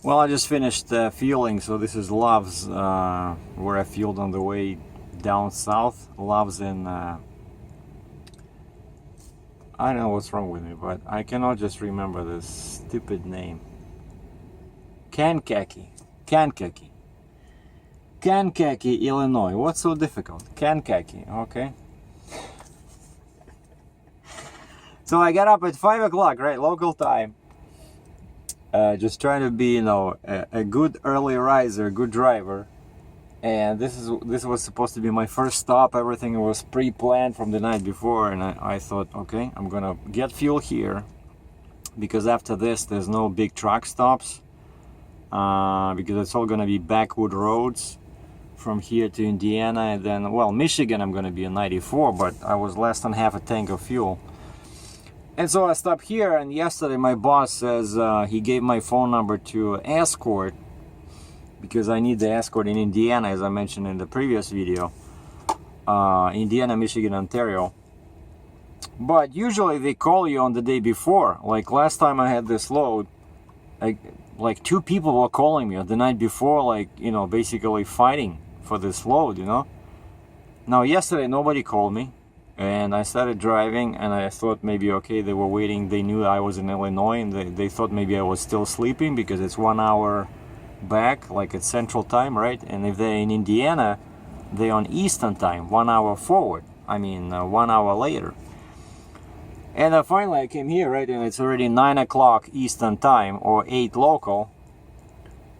Well, I just finished fueling, so this is Love's, where I fueled on the way down south. Love's in, I don't know what's wrong with me, but I cannot just remember this stupid name. Kankakee, Illinois. What's so difficult? Kankakee, okay. So I got up at 5 o'clock, right, local time. Just trying to be, you know, a good early riser, good driver. And this was supposed to be my first stop. Everything was pre-planned from the night before, and I thought, okay, I'm gonna get fuel here, because after this there's no big truck stops, because it's all gonna be backwood roads from here to Indiana, and then, well, Michigan I'm gonna be in 94, but I was less than half a tank of fuel. And so I stopped here, and yesterday my boss says he gave my phone number to Escort, because I need the Escort in Indiana, as I mentioned in the previous video. Indiana, Michigan, Ontario. But usually they call you on the day before. Like last time I had this load, like 2 people were calling me the night before, like, you know, basically fighting for this load, you know. Now yesterday nobody called me. And I started driving, and I thought maybe, okay, they were waiting. They knew I was in Illinois, and they thought maybe I was still sleeping, because it's 1 hour back, like it's Central Time, right? And if they're in Indiana, they're on Eastern Time, 1 hour forward. I mean, 1 hour later. And finally I came here, right? And it's already 9 o'clock Eastern Time, or 8 local.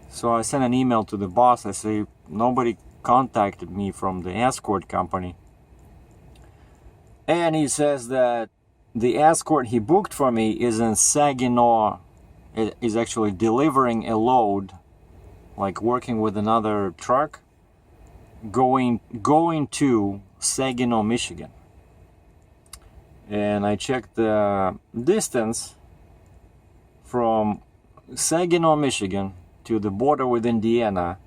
So I sent an email to the boss. I say, nobody contacted me from the Escort company. And he says that the Escort he booked for me is in Saginaw. It is actually delivering a load, like working with another truck, going to Saginaw, Michigan. And I checked the distance from Saginaw, Michigan to the border with Indiana.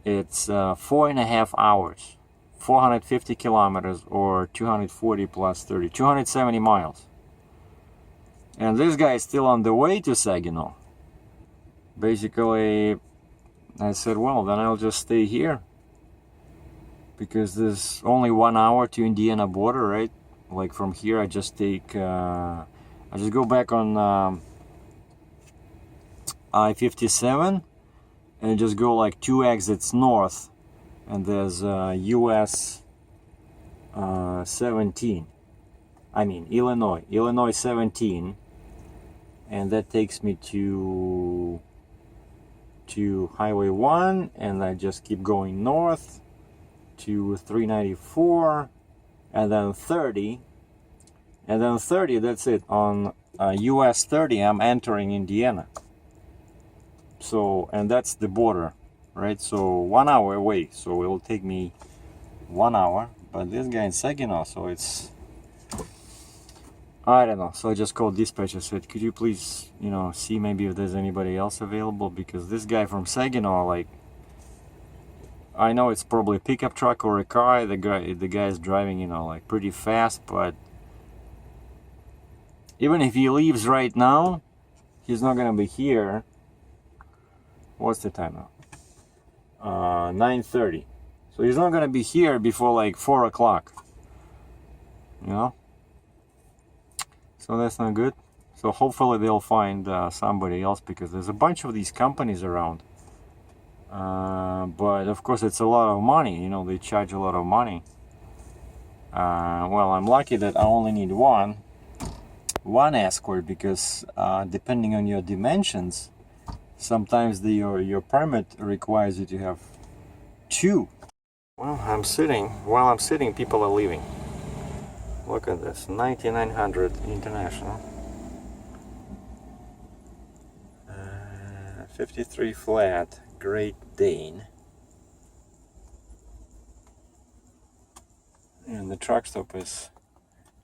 It's 4.5 hours. 450 kilometers, or 240 plus 30, 270 miles. And this guy is still on the way to Saginaw. Basically, I said, well, then I'll just stay here, because there's only 1 hour to Indiana border, right? Like from here, I just take, I just go back on I-57 and just go like 2 exits north. And there's US 17, I mean Illinois 17, and that takes me to Highway 1, and I just keep going north to 394, and then 30, that's it. On US 30 I'm entering Indiana. So, and that's the border. Right, so 1 hour away, so it'll take me 1 hour, but this guy in Saginaw, so it's, I don't know. So I just called dispatch. I said, could you please, you know, see maybe if there's anybody else available, because this guy from Saginaw, like, I know it's probably a pickup truck or a car. The guy is driving, you know, like pretty fast, but even if he leaves right now, he's not gonna be here. What's the time now? 9:30. So he's not gonna be here before like 4 o'clock, you know. So that's not good. So hopefully they'll find somebody else, because there's a bunch of these companies around. But of course it's a lot of money, you know, they charge a lot of money. Well, I'm lucky that I only need one Escort, because depending on your dimensions, sometimes your permit requires you to have 2. Well, while I'm sitting, people are leaving. Look at this, 9900 International. 53 flat, Great Dane. And the truck stop is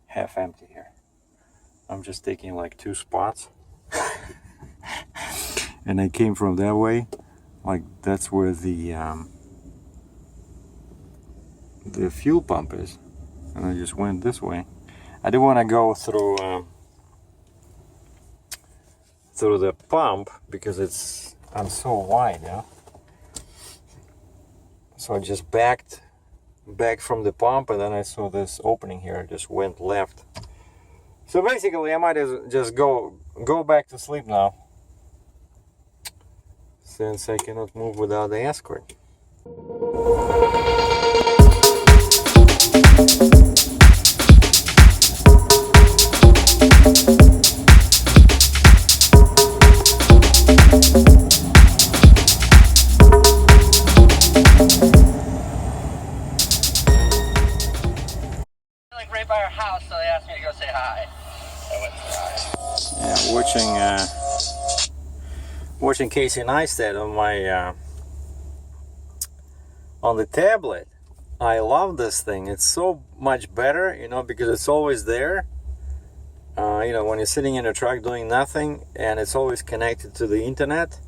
half empty here. I'm just taking like 2 spots. And I came from that way, like that's where the fuel pump is, and I just went this way. I didn't want to go through the pump, because it's I'm so wide, yeah. So I just backed from the pump, and then I saw this opening here. I just went left. So basically, I might just go back to sleep now, since I cannot move without the escort. Like right by our house, so they asked me to go say hi. I went to say hi. Yeah, watching Casey Neistat on my on the tablet. I love this thing. It's so much better, you know, because it's always there. You know, when you're sitting in a truck doing nothing, and it's always connected to the internet.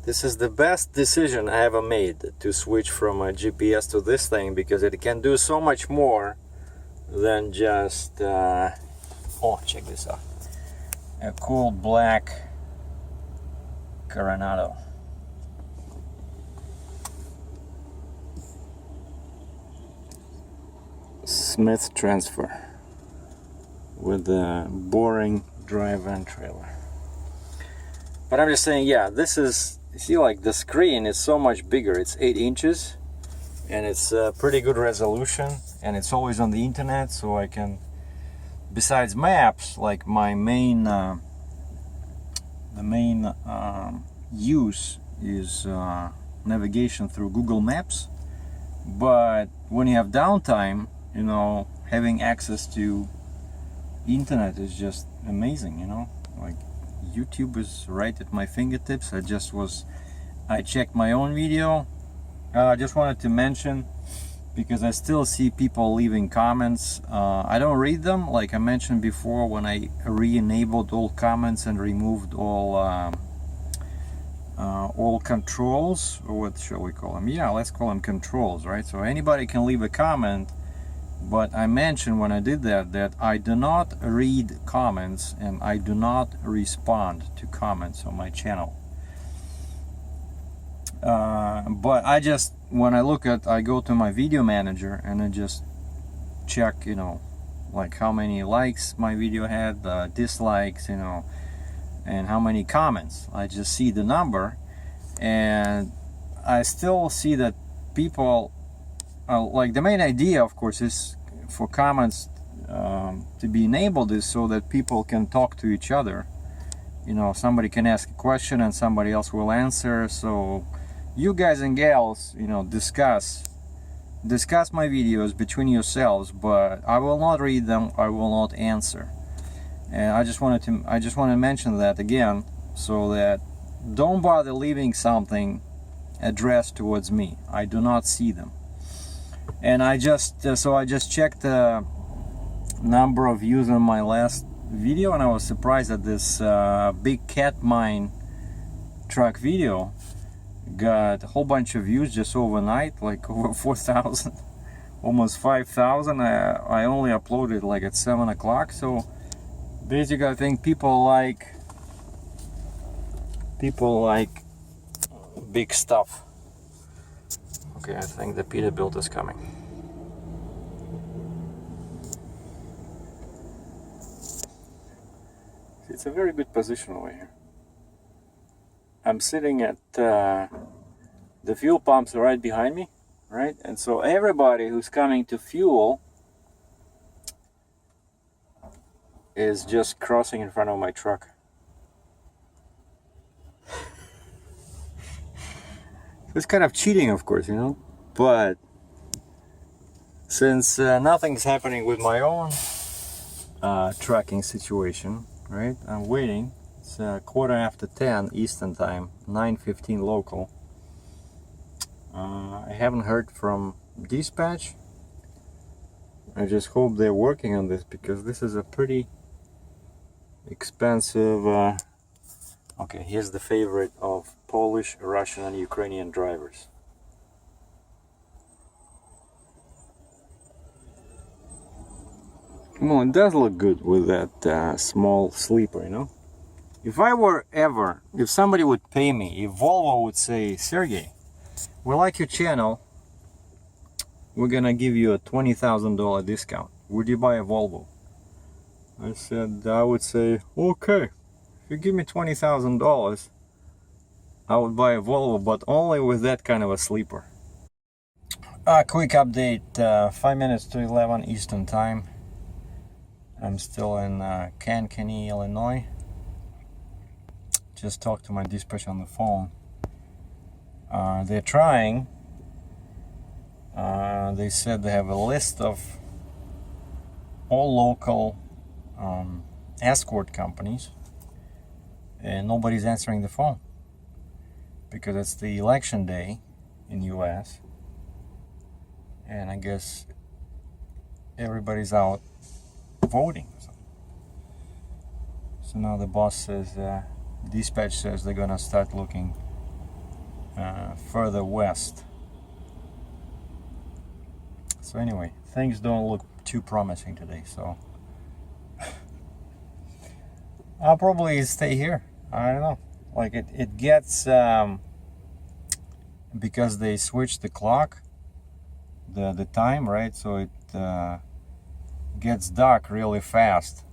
This is the best decision I ever made, to switch from a GPS to this thing, because it can do so much more than just oh, check this out, a cool black Coronado. Smith transfer with a boring drive-in trailer. But I'm just saying, yeah, this is, you see, like the screen is so much bigger. It's 8 inches, and it's a pretty good resolution, and it's always on the internet, so I can, besides maps, like my main use is navigation through Google Maps. But when you have downtime, you know, having access to internet is just amazing, you know. Like YouTube is right at my fingertips. I checked my own video. I just wanted to mention, because I still see people leaving comments. I don't read them, like I mentioned before, when I re-enabled all comments and removed all controls, or what shall we call them? Yeah, let's call them controls, right? So anybody can leave a comment, but I mentioned when I did that I do not read comments and I do not respond to comments on my channel. But I just, when I go to my video manager and I just check, you know, like how many likes my video had, dislikes, you know, and how many comments. I just see the number, and I still see that people, like, the main idea, of course, is for comments to be enabled, is so that people can talk to each other. You know, somebody can ask a question and somebody else will answer, so you guys and gals, you know, discuss my videos between yourselves, but I will not read them, I will not answer. And I just want to mention that again, so that don't bother leaving something addressed towards me. I do not see them. And I just checked the number of views on my last video, and I was surprised that this big cat mine truck video got a whole bunch of views just overnight, like over 4,000, almost 5,000. I only uploaded like at 7 o'clock, so basically I think people like big stuff. Okay, I think the Peterbilt is coming. It's a very good position over here. I'm sitting at the fuel pumps right behind me, right? And so everybody who's coming to fuel is just crossing in front of my truck. It's kind of cheating, of course, you know, but since nothing's happening with my own trucking situation, right? I'm waiting. It's 10:15 Eastern time, 9:15 local. I haven't heard from dispatch. I just hope they're working on this, because this is a pretty expensive. Okay, here's the favorite of Polish, Russian, and Ukrainian drivers. Well, it does look good with that small sleeper, you know. If somebody would pay me, if Volvo would say, Sergey, we like your channel, we're gonna give you a $20,000 discount, would you buy a Volvo? I would say, okay, if you give me $20,000, I would buy a Volvo, but only with that kind of a sleeper. Quick update, 5 minutes to 11 Eastern Time. I'm still in Kankakee, Illinois. Just talked to my dispatch on the phone. They're trying. They said they have a list of all local escort companies, and nobody's answering the phone because it's the election day in US, and I guess everybody's out voting. So now the boss says, dispatch says they're gonna start looking further west. So anyway, things don't look too promising today, so I'll probably stay here. I don't know, like it gets because they switched the clock, the time, right? So it gets dark really fast.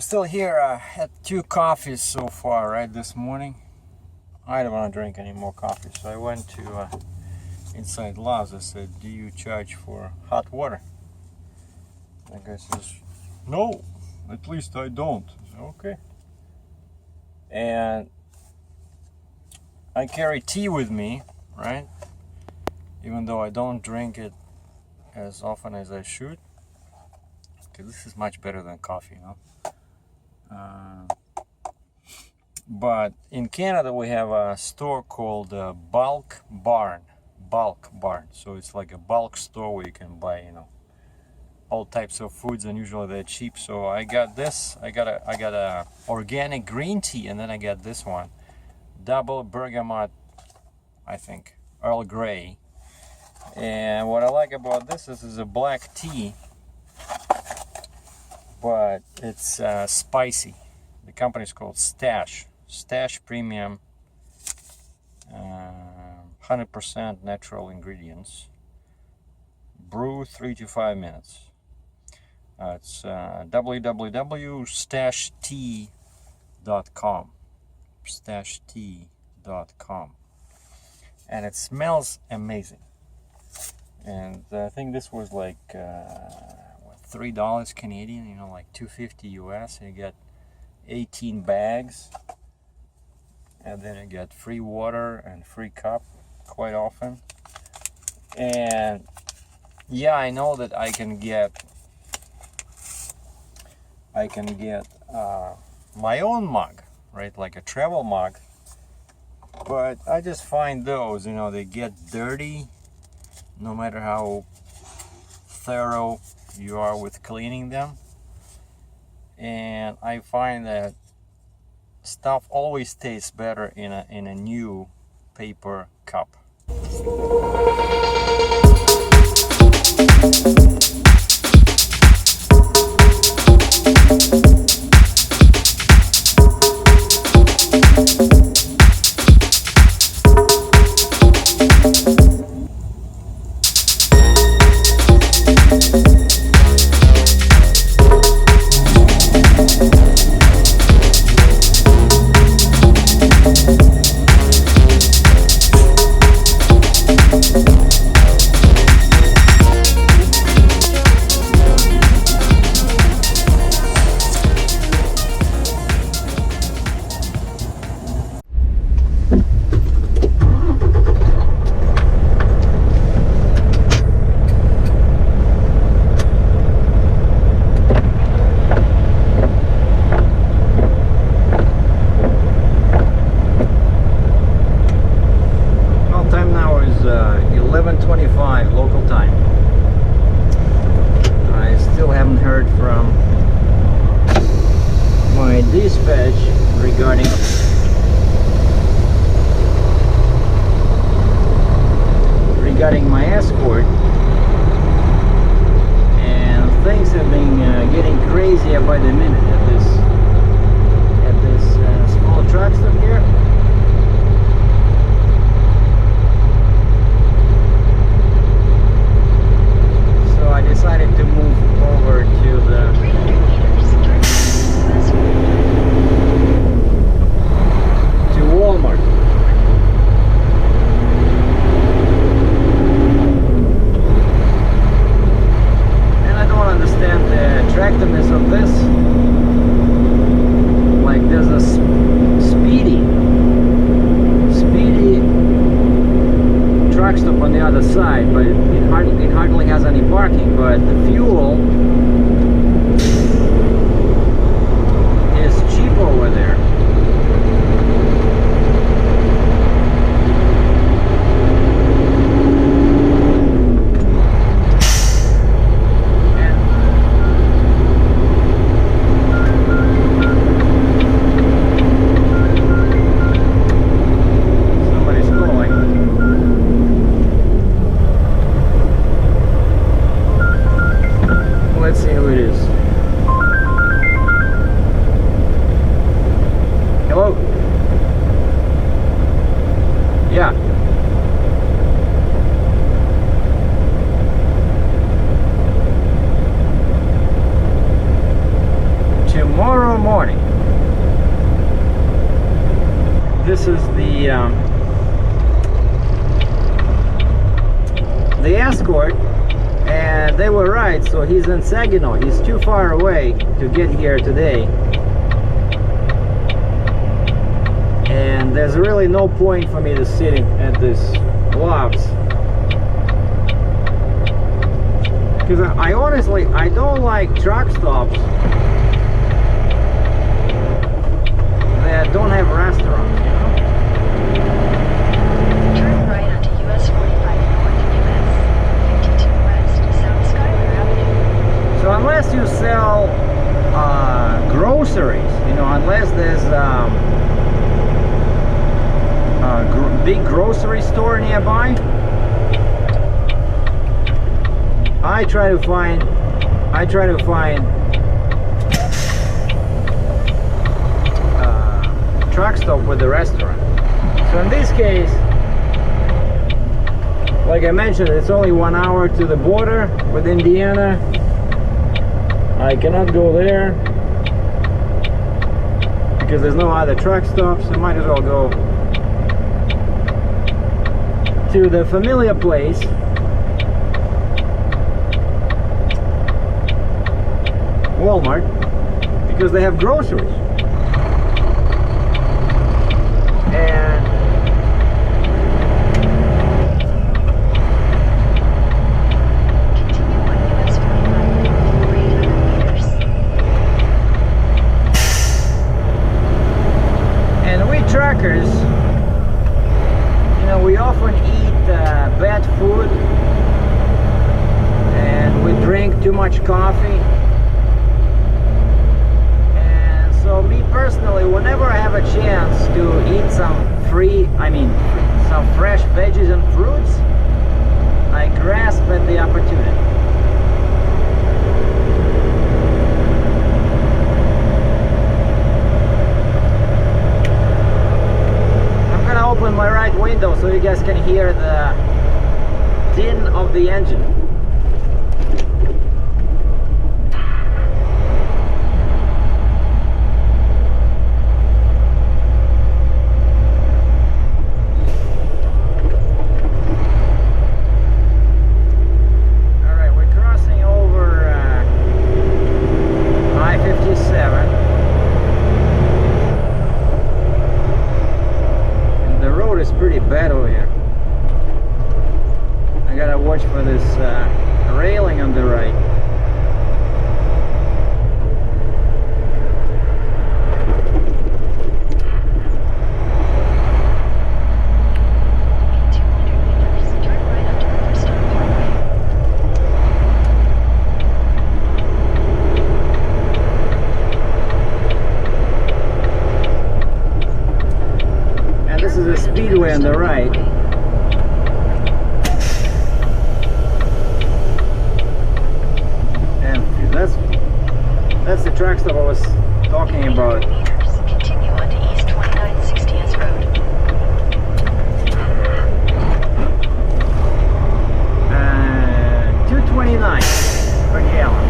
Still here, had 2 coffees so far, right, this morning. I don't want to drink any more coffee, so I went to inside Love's. I said, do you charge for hot water? The guy says, no, at least I don't. I said, okay. And I carry tea with me, right, even though I don't drink it as often as I should, because this is much better than coffee, you know. But in Canada we have a store called Bulk Barn. So it's like a bulk store where you can buy, you know, all types of foods, and usually they're cheap. So I got this. I got a organic green tea, and then I got this one, double bergamot, I think, Earl Grey. And what I like about this is a black tea, but it's spicy. The company is called Stash Premium, 100% natural ingredients. Brew 3 to 5 minutes. It's www.stashtea.com. Stashtea.com, and it smells amazing. And I think this was like $3 Canadian, you know, like $2.50 US, and you get 18 bags, and then you get free water and free cup quite often. And yeah, I know that I can get my own mug, right, like a travel mug, but I just find those, you know, they get dirty no matter how thorough you are with cleaning them. And I find that stuff always tastes better in a new paper cup. haven't heard from my dispatch regarding my escort, and things have been getting crazier by the minute at this small truck stop here. So I decided to move over to Walmart. And I don't understand the attractiveness of this. Like there's a speedy truck stop on the other side, but it hardly has any parking, but the fuel is cheap over there. Tomorrow morning. This is the escort, and they were right. So he's in Saginaw. He's too far away to get here today, and there's really no point for me to sit at this lofts. Because I honestly, I don't like truck stops that don't have restaurants, you know? Turn right onto US 45 North US 52 West, South Schuyler Avenue. So unless you sell groceries, you know, unless there's a big grocery store nearby, I try to find truck stop with the restaurant. So in this case, like I mentioned, it's only 1 hour to the border with Indiana. I cannot go there because there's no other truck stops. I might as well go to the familiar place, Walmart, because they have groceries. And Continue on US 45 for 800 meters. and we truckers, you know, we often eat bad food, and we drink too much coffee. So me personally, whenever I have a chance to eat some some fresh veggies and fruits, I grasp at the opportunity. I'm gonna open my right window so you guys can hear the din of the engine. Pretty bad over here. I gotta watch for this freeway on the right. And that's the truck stop I was talking about. Continue onto East 2960th Road. 229 per gallon.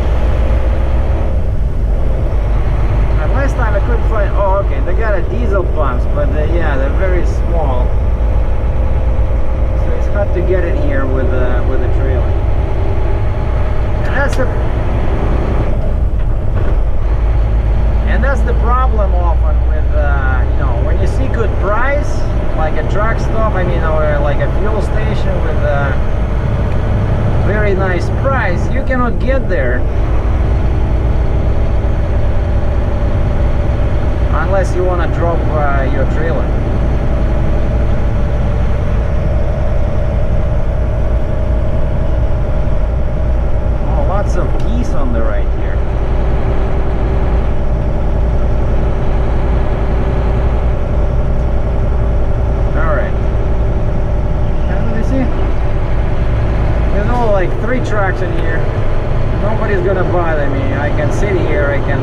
And last time I couldn't find. Oh, okay. They got a diesel pumps, but yeah, they're very small. So it's hard to get it here with a trailer. And that's the problem often with you know, when you see good price, like a truck stop, I mean, or like a fuel station with a very nice price, you cannot get there unless you want to drop your trailer. Oh, lots of geese on the right here. Like 3 trucks in here. Nobody's gonna bother me. I can sit here. I can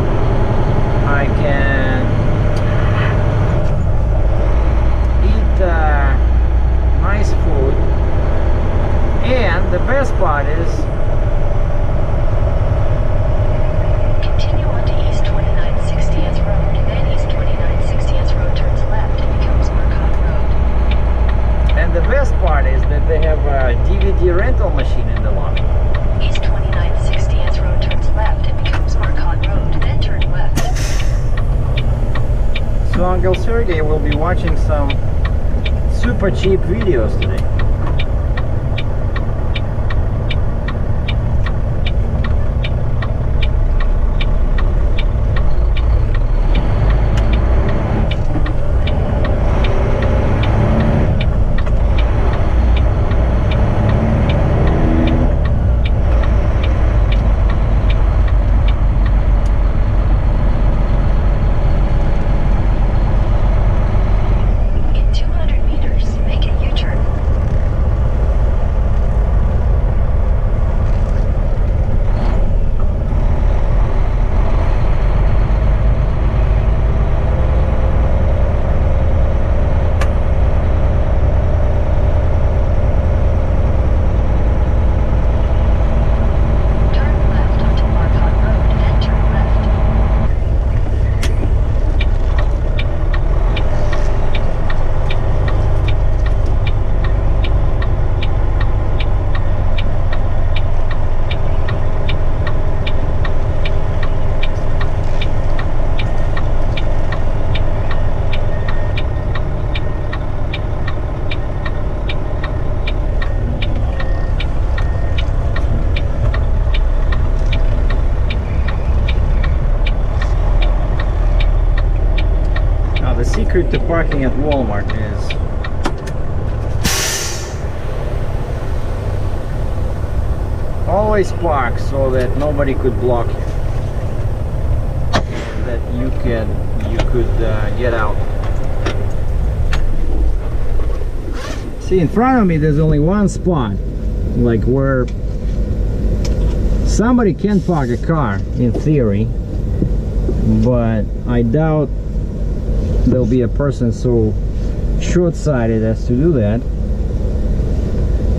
eat nice food. And the best part is, Continue onto East 2960th Road. Then East 2960th Road turns left and becomes Marcotte Road. and the best part is that they have a DVD rental machine in the lot. East 2960th Road turns left and becomes Marcotte Road. Then turn left. So Uncle Sergei will be watching some super cheap videos today. In 200 meters, make a U-turn. Turn left onto Marcotte Road, then turn left. Now the secret to parking at Walmart is always park so that nobody could block you, that you could get out. See, in front of me there's only one spot, like where somebody can park a car in theory, but I doubt there'll be a person so short-sighted as to do that,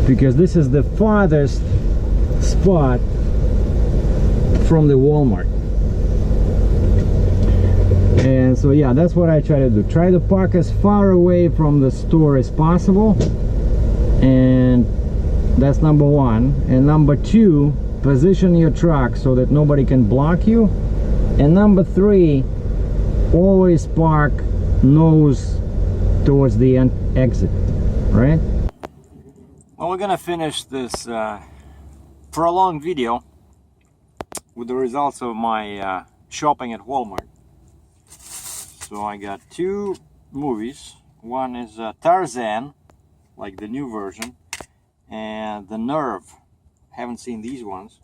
because this is the farthest spot from the Walmart. And so yeah, that's what I try to do. Try to park as far away from the store as possible, and that's number one. And number two, position your truck so that nobody can block you. And number three, always park nose towards the exit, right? Well, we're gonna finish this prolonged video with the results of my shopping at Walmart. So I got 2 movies. One is Tarzan, like the new version, and The Nerve. Haven't seen these ones.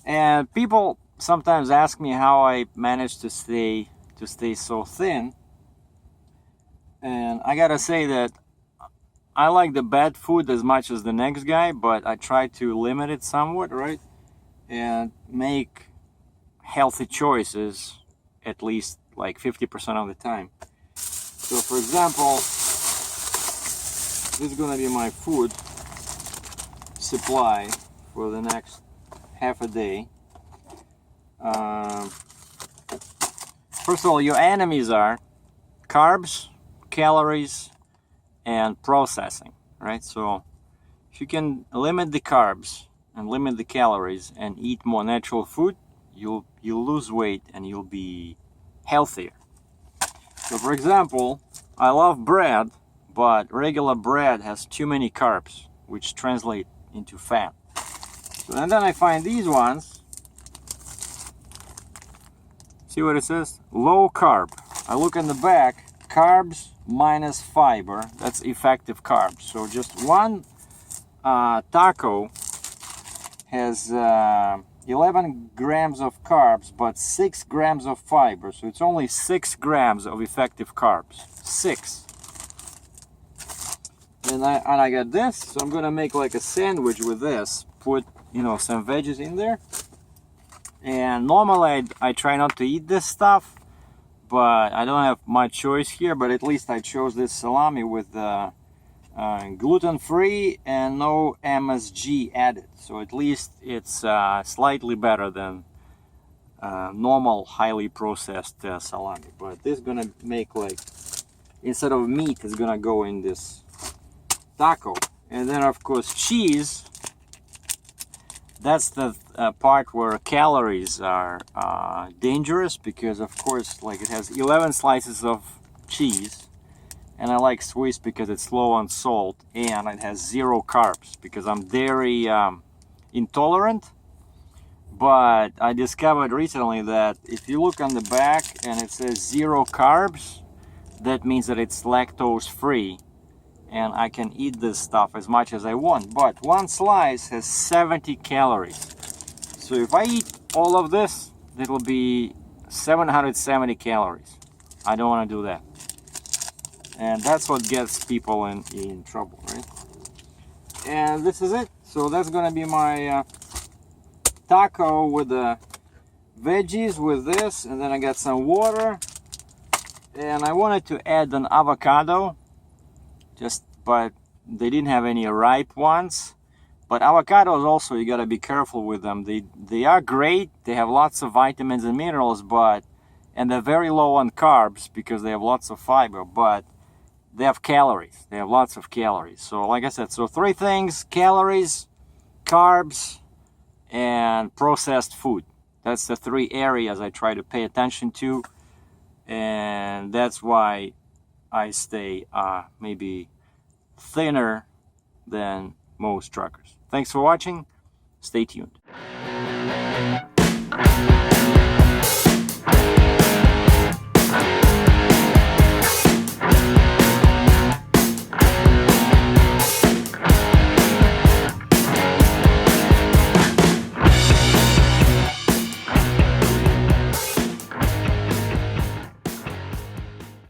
And people sometimes ask me how I managed to stay so thin. And I gotta say that I like the bad food as much as the next guy, but I try to limit it somewhat, right? And make healthy choices at least like 50% of the time. So for example, this is gonna be my food supply for the next half a day. First of all, your enemies are carbs, calories, and processing, right? So if you can limit the carbs and limit the calories and eat more natural food, you'll lose weight and you'll be healthier. So for example, I love bread, but regular bread has too many carbs, which translate into fat. So, and then I find these ones. See what it says? Low carb. I look in the back, carbs minus fiber, that's effective carbs. So just one taco has 11 grams of carbs, but 6 grams of fiber. So it's only 6 grams of effective carbs. 6. And I got this, so I'm gonna make like a sandwich with this. Put, you know, some veggies in there. And normally I try not to eat this stuff, but I don't have much choice here. But at least I chose this salami with gluten-free and no MSG added. So at least it's slightly better than normal highly processed salami. But this is gonna make like, instead of meat, it's gonna go in this taco. And then of course cheese. That's the part where calories are dangerous, because of course, like, it has 11 slices of cheese, and I like Swiss because it's low on salt and it has 0 carbs because I'm dairy intolerant. But I discovered recently that if you look on the back and it says 0 carbs, that means that it's lactose free. And I can eat this stuff as much as I want, but one slice has 70 calories. So if I eat all of this, it'll be 770 calories. I don't want to do that. And that's what gets people in trouble, right? And this is it. So that's gonna be my taco with the veggies with this, and then I got some water. And I wanted to add an avocado. But they didn't have any ripe ones. But avocados also, you gotta be careful with them. They are great. They have lots of vitamins and minerals, and they're very low on carbs because they have lots of fiber. But they have calories. They have lots of calories. So like I said, so 3 things: calories, carbs, and processed food. That's the 3 areas I try to pay attention to, and that's why I stay maybe thinner than most truckers. Thanks for watching. Stay tuned.